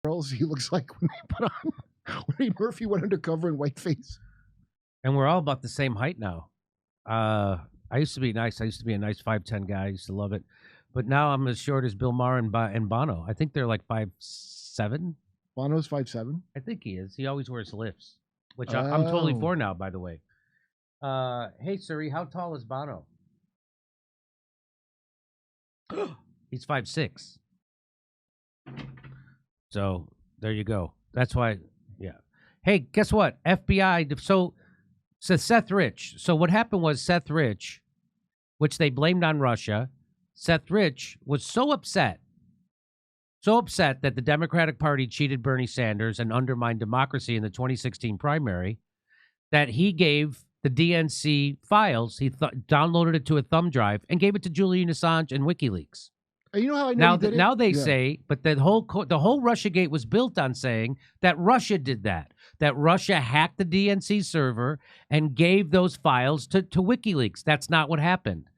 curls he looks like when they put on when Eddie Murphy went undercover in whiteface. And we're all about the same height now. I used to be nice. I used to be a nice 5'10" guy. I used to love it. But now I'm as short as Bill Maher and Bono. I think they're like 5'7". Bono's 5'7". I think he is. He always wears lifts, which I'm totally for now, by the way. Hey, Suri, how tall is Bono? He's 5'6". So there you go. That's why, yeah. Hey, guess what? FBI. So Seth Rich. So what happened was Seth Rich, which they blamed on Russia. Seth Rich was so upset that the Democratic Party cheated Bernie Sanders and undermined democracy in the 2016 primary that he gave the DNC files. He downloaded it to a thumb drive and gave it to Julian Assange and WikiLeaks. You know how I know now they say, but the whole Russiagate was built on saying that Russia did that Russia hacked the DNC server and gave those files to WikiLeaks. That's not what happened.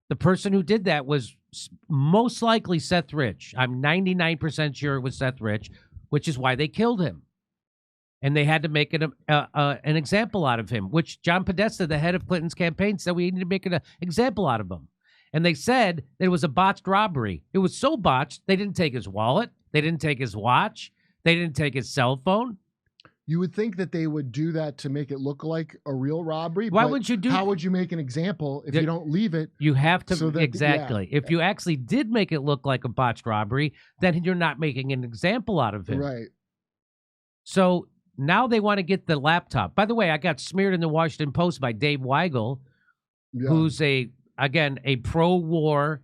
The person who did that was most likely Seth Rich. I'm 99% sure it was Seth Rich, which is why they killed him. And they had to make an example out of him, which John Podesta, the head of Clinton's campaign, said we need to make an example out of him. And they said that it was a botched robbery. It was so botched, they didn't take his wallet. They didn't take his watch. They didn't take his cell phone. You would think that they would do that to make it look like a real robbery. Why would you do? How would you make an example if you don't leave it? You have to so that, exactly. Yeah. If you actually did make it look like a botched robbery, then you're not making an example out of him. Right. So now they want to get the laptop. By the way, I got smeared in the Washington Post by Dave Weigel, who's a pro-war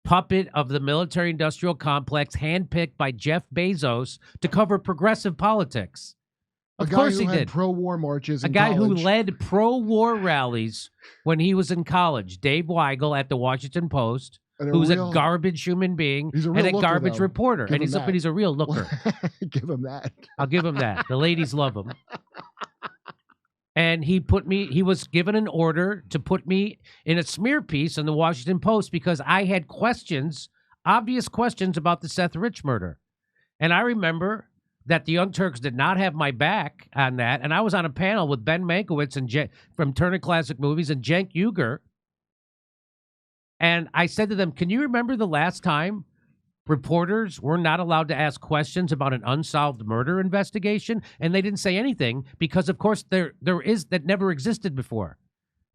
puppet of the military-industrial complex, handpicked by Jeff Bezos to cover progressive politics. Of course he did. Pro-war marches. A guy who led pro-war rallies when he was in college. Dave Weigel at the Washington Post, who's a garbage human being and a garbage reporter. And he's a real looker. Give him that. I'll give him that. The ladies love him. And he was given an order to put me in a smear piece in the Washington Post because I had obvious questions about the Seth Rich murder. And I remember that the Young Turks did not have my back on that. And I was on a panel with Ben Mankiewicz and from Turner Classic Movies and Cenk Uygur. And I said to them, can you remember the last time reporters were not allowed to ask questions about an unsolved murder investigation? And they didn't say anything because, of course, that never existed before.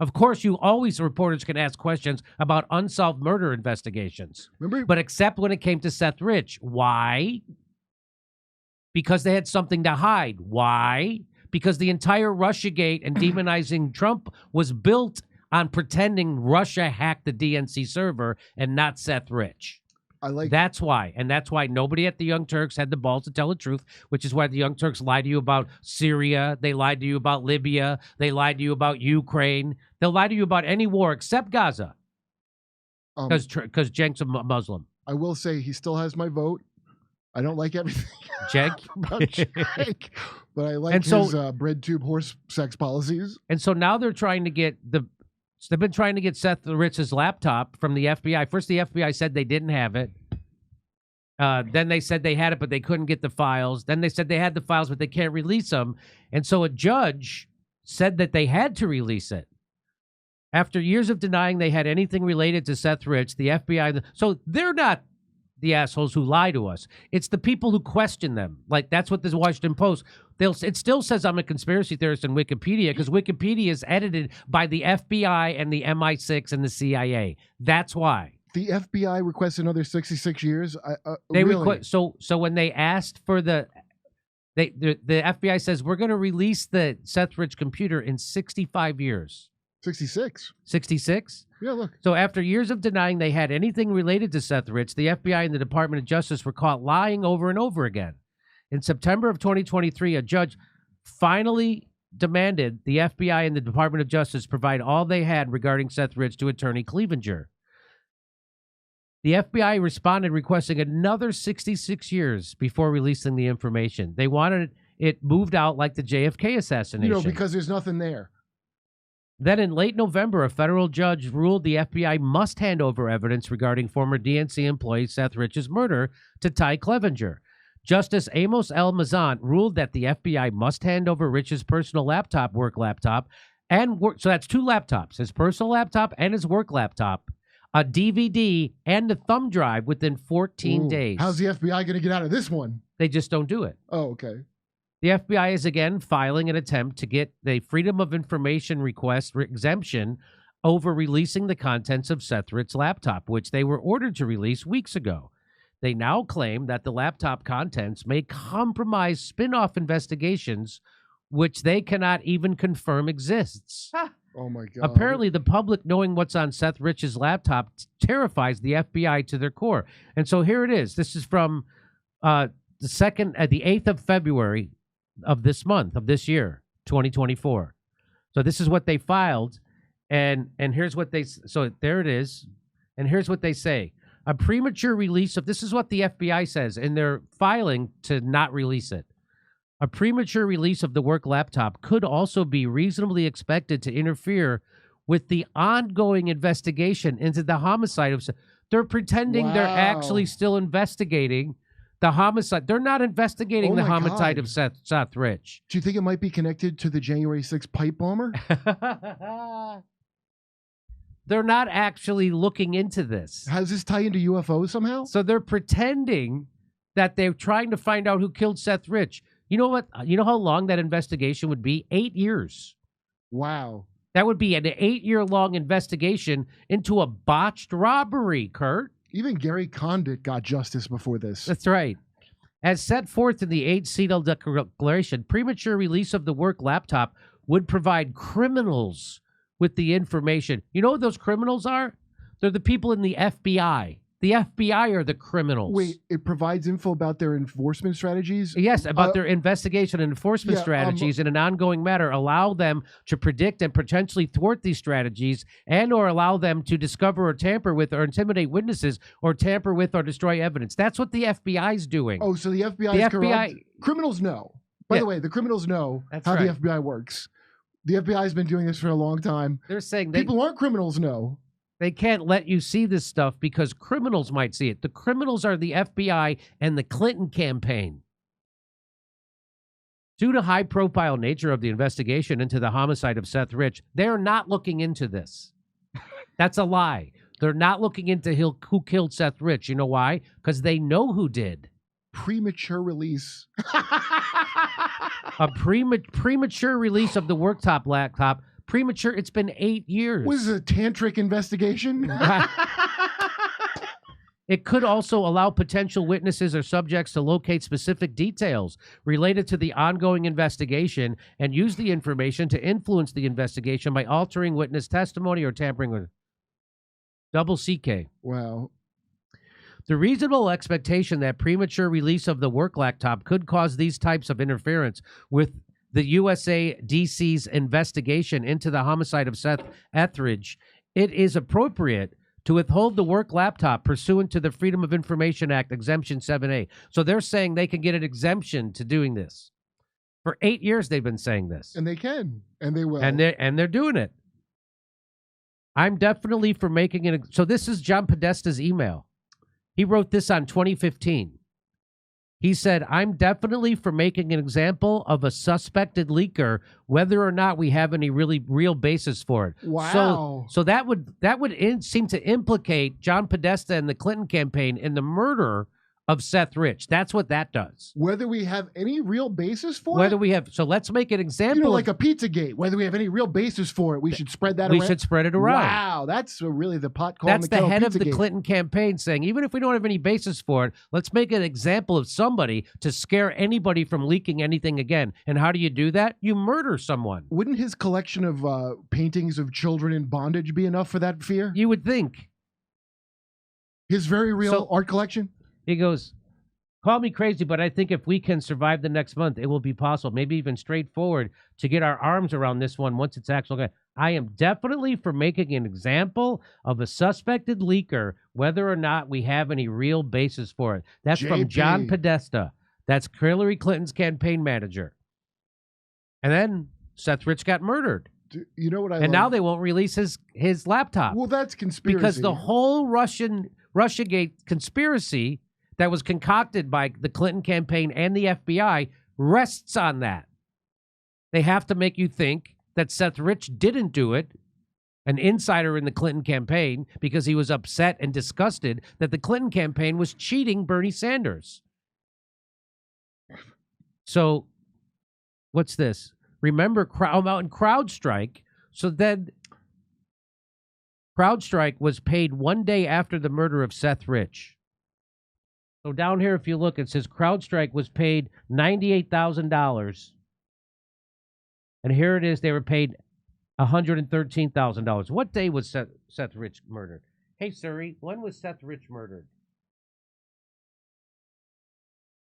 Of course, reporters can ask questions about unsolved murder investigations. But except when it came to Seth Rich. Why? Because they had something to hide. Why? Because the entire Russiagate and demonizing Trump was built on pretending Russia hacked the DNC server and not Seth Rich. That's why. And that's why nobody at the Young Turks had the balls to tell the truth, which is why the Young Turks lied to you about Syria. They lied to you about Libya. They lied to you about Ukraine. They'll lie to you about any war except Gaza. Because Cenk's a Muslim. I will say he still has my vote. I don't like everything Cenk about Cenk, but I like his bread tube horse sex policies. And so now they're trying to get they've been trying to get Seth Rich's laptop from the FBI. First, the FBI said they didn't have it. Then they said they had it, but they couldn't get the files. Then they said they had the files, but they can't release them. And so a judge said that they had to release it. After years of denying they had anything related to Seth Rich, the FBI... So they're not the assholes who lie to us. It's the people who question them. Like, that's what this Washington Post... It still says I'm a conspiracy theorist in Wikipedia because Wikipedia is edited by the FBI and the MI6 and the CIA. That's why. The FBI requests another 66 years? So when they asked for the FBI says, we're going to release the Seth Rich computer in 65 years. 66. 66? Yeah, look. So after years of denying they had anything related to Seth Rich, the FBI and the Department of Justice were caught lying over and over again. In September of 2023, a judge finally demanded the FBI and the Department of Justice provide all they had regarding Seth Rich to Attorney Clevenger. The FBI responded requesting another 66 years before releasing the information. They wanted it moved out like the JFK assassination. Because there's nothing there. Then in late November, a federal judge ruled the FBI must hand over evidence regarding former DNC employee Seth Rich's murder to Ty Clevenger. Justice Amos L. Mazant ruled that the FBI must hand over Rich's personal laptop, work laptop, and so that's 2 laptops, his personal laptop and his work laptop, a DVD, and a thumb drive within 14 days. How's the FBI going to get out of this one? They just don't do it. Oh, okay. The FBI is again filing an attempt to get the Freedom of Information request exemption over releasing the contents of Seth Rich's laptop, which they were ordered to release weeks ago. They now claim that the laptop contents may compromise spin-off investigations, which they cannot even confirm exists. Oh, my God. Apparently, the public knowing what's on Seth Rich's laptop terrifies the FBI to their core. And so here it is. This is from the 8th of February of this month, of this year, 2024. So this is what they filed, and here's what they, so there it is, and here's what they say. A premature release of, this is what the FBI says in their filing to not release it. A premature release of the work laptop could also be reasonably expected to interfere with the ongoing investigation into the homicide of, they're pretending they're actually still investigating the homicide. They're not investigating the homicide of Seth Rich. Do you think it might be connected to the January 6th pipe bomber? They're not actually looking into this. How does this tie into UFOs somehow? So they're pretending that they're trying to find out who killed Seth Rich. You know what? You know how long that investigation would be? 8 years. Wow. That would be an 8-year-long investigation into a botched robbery, Kurt. Even Gary Condit got justice before this. That's right. As set forth in the 8th Cedal Declaration, premature release of the work laptop would provide criminals with the information. You know what those criminals are? They're the people in the FBI. The FBI are the criminals. Wait, it provides info about their enforcement strategies? Yes, about their investigation and enforcement strategies in an ongoing matter. Allow them to predict and potentially thwart these strategies, and or allow them to discover or tamper with or intimidate witnesses or tamper with or destroy evidence. That's what the FBI is doing. Oh, so the FBI is corrupt? Criminals know. By the way, the criminals know how the FBI works. The FBI has been doing this for a long time. They're saying people who aren't criminals know. They can't let you see this stuff because criminals might see it. The criminals are the FBI and the Clinton campaign. Due to high-profile nature of the investigation into the homicide of Seth Rich, they're not looking into this. That's a lie. They're not looking into who killed Seth Rich. You know why? Because they know who did. Premature release. A premature release of the worktop laptop. Premature. It's been 8 years. Was it a tantric investigation? It could also allow potential witnesses or subjects to locate specific details related to the ongoing investigation and use the information to influence the investigation by altering witness testimony or tampering with double CK. Wow. The reasonable expectation that premature release of the work laptop could cause these types of interference with the USA DC's investigation into the homicide of Seth Etheridge, it is appropriate to withhold the work laptop pursuant to the Freedom of Information Act, Exemption 7A. So they're saying they can get an exemption to doing this. For 8 years, they've been saying this. And they can, and they will. And they're doing it. I'm definitely for making it. So this is John Podesta's email. He wrote this on 2015. He said, I'm definitely for making an example of a suspected leaker, whether or not we have any real basis for it. Wow. So that would seem to implicate John Podesta and the Clinton campaign in the murder of Seth Rich. That's what that does. Whether we have any real basis for it? Whether we have, so let's make an example. You know, like a Pizzagate, whether we have any real basis for it, we should spread that around. We should spread it around. Wow, that's really the pot calling That's the head of the Clinton campaign saying, even if we don't have any basis for it, let's make an example of somebody to scare anybody from leaking anything again. And how do you do that? You murder someone. Wouldn't his collection of paintings of children in bondage be enough for that fear? You would think. His very real art collection? He goes, call me crazy, but I think if we can survive the next month, it will be possible, maybe even straightforward, to get our arms around this one once it's actually. I am definitely for making an example of a suspected leaker, whether or not we have any real basis for it. That's from John Podesta. That's Hillary Clinton's campaign manager. And then Seth Rich got murdered. You know what I And now they won't release his laptop. Well, that's conspiracy. Because the whole Russiagate conspiracy, that was concocted by the Clinton campaign and the FBI rests on that. They have to make you think that Seth Rich didn't do it, an insider in the Clinton campaign, because he was upset and disgusted that the Clinton campaign was cheating Bernie Sanders. So, what's this? Remember, out in CrowdStrike. So then, CrowdStrike was paid 1 day after the murder of Seth Rich. So down here, if you look, it says CrowdStrike was paid $98,000. And here it is, they were paid $113,000. What day was Seth Rich murdered? Hey, Siri, when was Seth Rich murdered?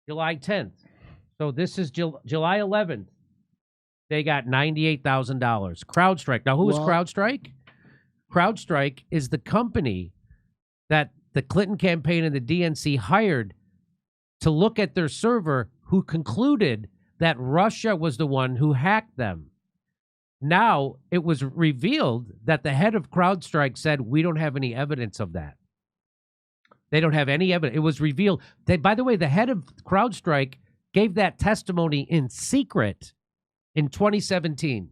July 10th. So this is July 11th. They got $98,000. CrowdStrike. Now, who is CrowdStrike? CrowdStrike is the company that the Clinton campaign and the DNC hired to look at their server, who concluded that Russia was the one who hacked them. Now, it was revealed that the head of CrowdStrike said, we don't have any evidence of that. They don't have any evidence. It was revealed. By the way, the head of CrowdStrike gave that testimony in secret in 2017.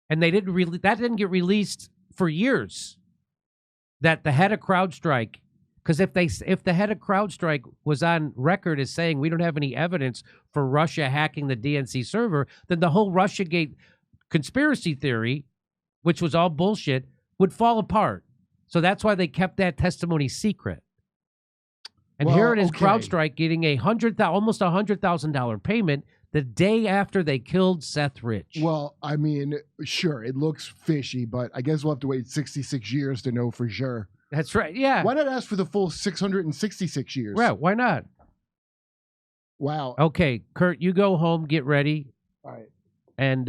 And they didn't that didn't get released for years. That the head of CrowdStrike, because if the head of CrowdStrike was on record as saying we don't have any evidence for Russia hacking the DNC server, then the whole Russiagate conspiracy theory, which was all bullshit, would fall apart. So that's why they kept that testimony secret. And here it is, CrowdStrike getting almost $100,000 payment the day after they killed Seth Rich. Well, I mean, sure, it looks fishy, but I guess we'll have to wait 66 years to know for sure. That's right, yeah. Why not ask for the full 666 years? Right, why not? Wow. Okay, Kurt, you go home, get ready. All right. And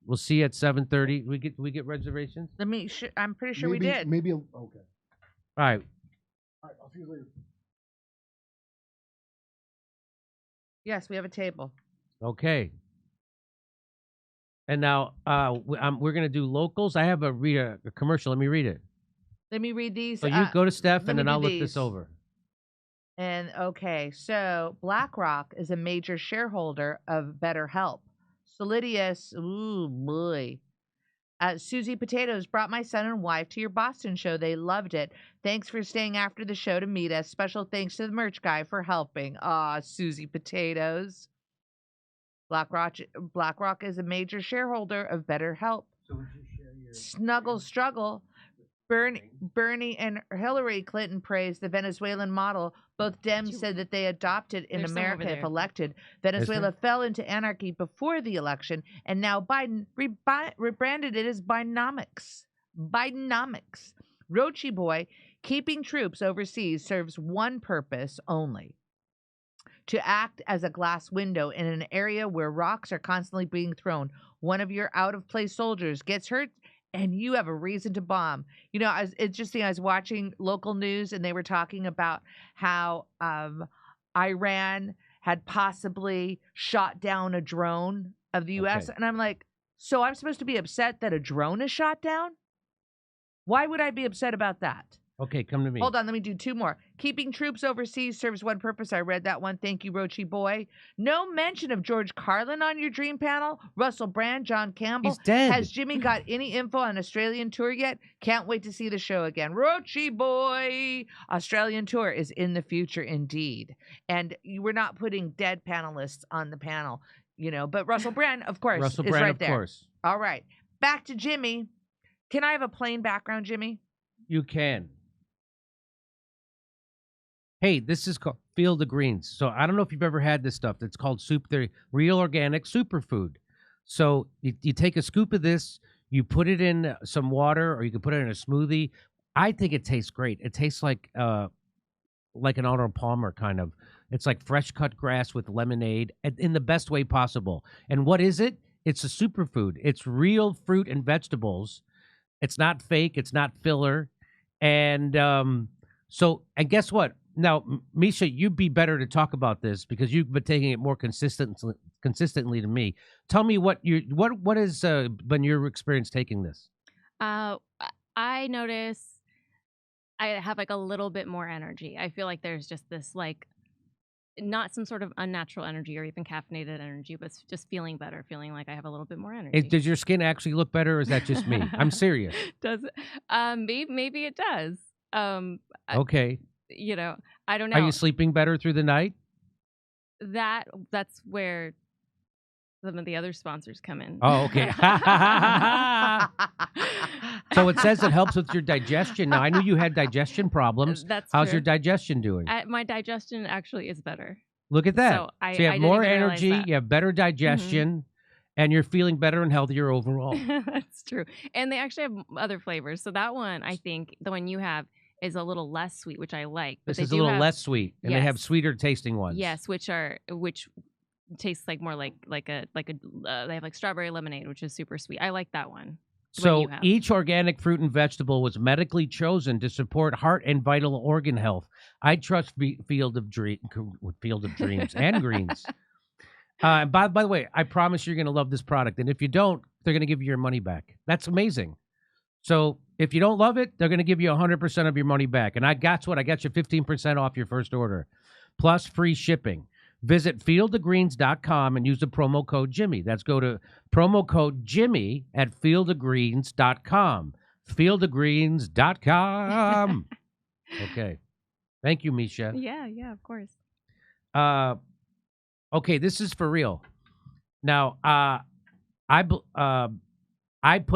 we'll see you at 7:30. We get reservations? I'm pretty sure we did. Maybe, okay. All right. All right, I'll see you later. Yes, we have a table. Okay. And now we're going to do locals. I have a commercial. Let me read it. Let me read these. So you go to Steph, and then I'll look this over. And okay, so BlackRock is a major shareholder of BetterHelp. Solidius, ooh boy. Susie Potatoes brought my son and wife to your Boston show. They loved it. Thanks for staying after the show to meet us. Special thanks to the merch guy for helping. Susie Potatoes. BlackRock is a major shareholder of BetterHelp. So would you share your Snuggle Struggle. Bernie and Hillary Clinton praised the Venezuelan model. Both Dems said that they adopted in America if elected. Venezuela fell into anarchy before the election, and now Biden rebranded it as Bidenomics. Bidenomics. Rochi Boy, keeping troops overseas serves one purpose only: to act as a glass window in an area where rocks are constantly being thrown. One of your out-of-place soldiers gets hurt, and you have a reason to bomb. You know, it's interesting. I was watching local news, and they were talking about how Iran had possibly shot down a drone of the U.S. Okay. And I'm like, so I'm supposed to be upset that a drone is shot down? Why would I be upset about that? Okay, come to me. Hold on, let me do two more. Keeping troops overseas serves one purpose. I read that one. Thank you, Rochi Boy. No mention of George Carlin on your dream panel. Russell Brand, John Campbell. He's dead. Has Jimmy got any info on Australian tour yet? Can't wait to see the show again. Rochi Boy. Australian tour is in the future indeed. And we're not putting dead panelists on the panel, you know, but Russell Brand, of course, Russell is Brand, right of there. Course. All right. Back to Jimmy. Can I have a plain background, Jimmy? You can. Hey, this is called Field of Greens. So I don't know if you've ever had this stuff. It's called soup. They're real organic superfood. So you take a scoop of this, you put it in some water, or you can put it in a smoothie. I think it tastes great. It tastes like an Arnold Palmer kind of. It's like fresh cut grass with lemonade in the best way possible. And what is it? It's a superfood. It's real fruit and vegetables. It's not fake. It's not filler. And and guess what? Now, Misha, you'd be better to talk about this because you've been taking it more consistently than me. Tell me what has been your experience taking this? I notice I have like a little bit more energy. I feel like there's just this like not some sort of unnatural energy or even caffeinated energy, but just feeling better, feeling like I have a little bit more energy. Does your skin actually look better, or is that just me? I'm serious. Does it? Maybe it does. Okay. You know, I don't know. Are you sleeping better through the night? That's where some of the other sponsors come in. Oh, okay. So it says it helps with your digestion. Now, I knew you had digestion problems. How's true. your digestion doing? My digestion actually is better. Look at that. So you have more energy, you have better digestion, and you're feeling better and healthier overall. That's true. And they actually have other flavors. So that one, I think, the one you have is a little less sweet, which I like. This is a little less sweet, and they have sweeter tasting ones. Yes, which tastes like more like a they have like strawberry lemonade, which is super sweet. I like that one. So each organic fruit and vegetable was medically chosen to support heart and vital organ health. I trust Field of Dreams and Greens. By the way, I promise you're going to love this product. And if you don't, they're going to give you your money back. That's amazing. So if you don't love it, they're going to give you 100% of your money back. And I got you 15% off your first order, plus free shipping. Visit fieldofgreens.com and use the promo code Jimmy. That's go to promo code Jimmy at fieldofgreens.com. Fieldofgreens.com. Okay. Thank you, Misha. Yeah, of course. Okay, this is for real. Now, I put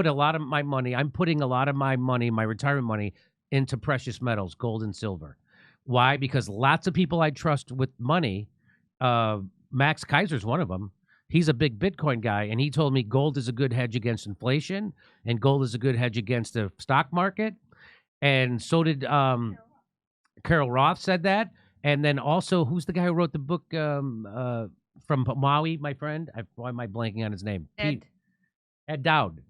a lot of my money, my retirement money, into precious metals, gold and silver. Why? Because lots of people I trust with money, Max Kaiser's one of them. He's a big Bitcoin guy, and he told me gold is a good hedge against inflation, and gold is a good hedge against the stock market. And so did Carol Roth said that. And then also, who's the guy who wrote the book from Maui, my friend? Why am I blanking on his name? Ed Dowd.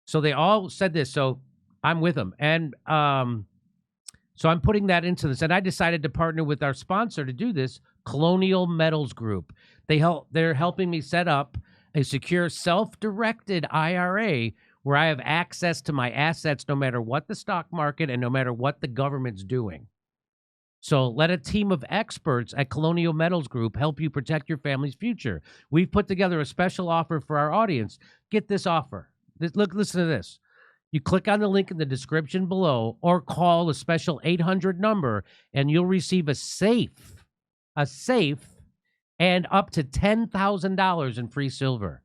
So they all said this, so I'm with them. And so I'm putting that into this. And I decided to partner with our sponsor to do this, Colonial Metals Group. They're helping me set up a secure, self-directed IRA where I have access to my assets no matter what the stock market and no matter what the government's doing. So let a team of experts at Colonial Metals Group help you protect your family's future. We've put together a special offer for our audience. Get this offer. Listen to this. You click on the link in the description below or call a special 800 number, and you'll receive a safe, and up to $10,000 in free silver.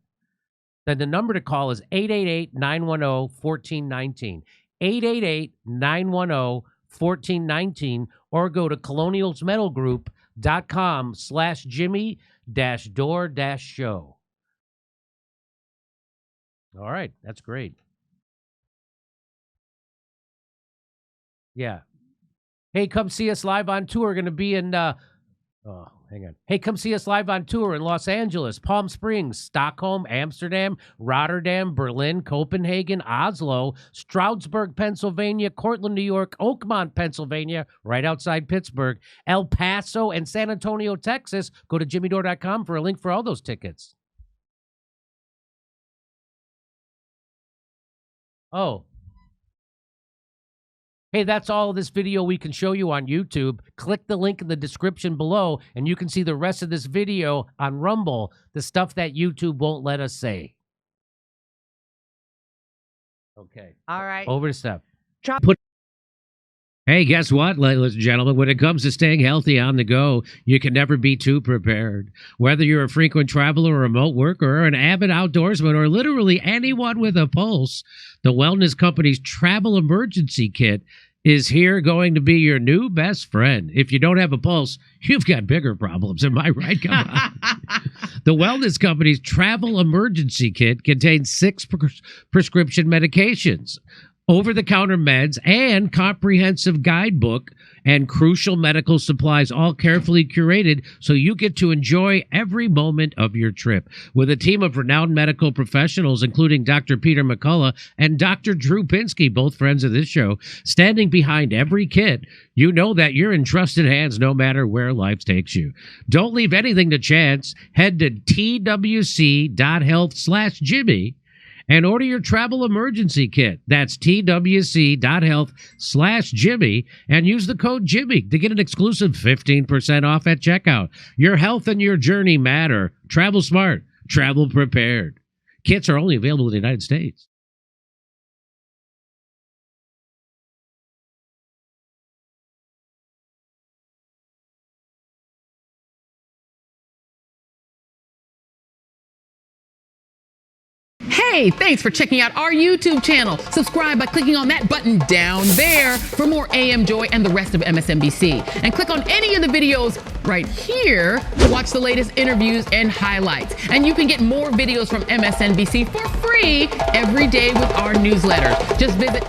Then the number to call is 888-910-1419. 888-910-1419, or go to colonialsmetalgroup.com/Jimmy-Dore-Show. All right, that's great. Yeah. Hey, come see us live on tour. We're going to be in, Hey, come see us live on tour in Los Angeles, Palm Springs, Stockholm, Amsterdam, Rotterdam, Berlin, Copenhagen, Oslo, Stroudsburg, Pennsylvania, Cortland, New York, Oakmont, Pennsylvania, right outside Pittsburgh, El Paso, and San Antonio, Texas. Go to jimmydore.com for a link for all those tickets. Oh. Hey, that's all of this video we can show you on YouTube. Click the link in the description below, and you can see the rest of this video on Rumble, the stuff that YouTube won't let us say. Okay. All right. Over to Steph. Hey, guess what, ladies and gentlemen? When it comes to staying healthy on the go, you can never be too prepared. Whether you're a frequent traveler or remote worker or an avid outdoorsman or literally anyone with a pulse, the Wellness Company's Travel Emergency Kit is here going to be your new best friend. If you don't have a pulse, you've got bigger problems. Am I right? Come on. The Wellness Company's Travel Emergency Kit contains 6 prescription medications, over-the-counter meds, and comprehensive guidebook and crucial medical supplies, all carefully curated so you get to enjoy every moment of your trip. With a team of renowned medical professionals, including Dr. Peter McCullough and Dr. Drew Pinsky, both friends of this show, standing behind every kit, you know that you're in trusted hands no matter where life takes you. Don't leave anything to chance. Head to twc.health/Jimmy and order your travel emergency kit. That's twc.health/Jimmy and use the code Jimmy to get an exclusive 15% off at checkout. Your health and your journey matter. Travel smart. Travel prepared. Kits are only available in the United States. Hey, thanks for checking out our YouTube channel. Subscribe by clicking on that button down there for more AM Joy and the rest of MSNBC. And click on any of the videos right here to watch the latest interviews and highlights. And you can get more videos from MSNBC for free every day with our newsletter. Just visit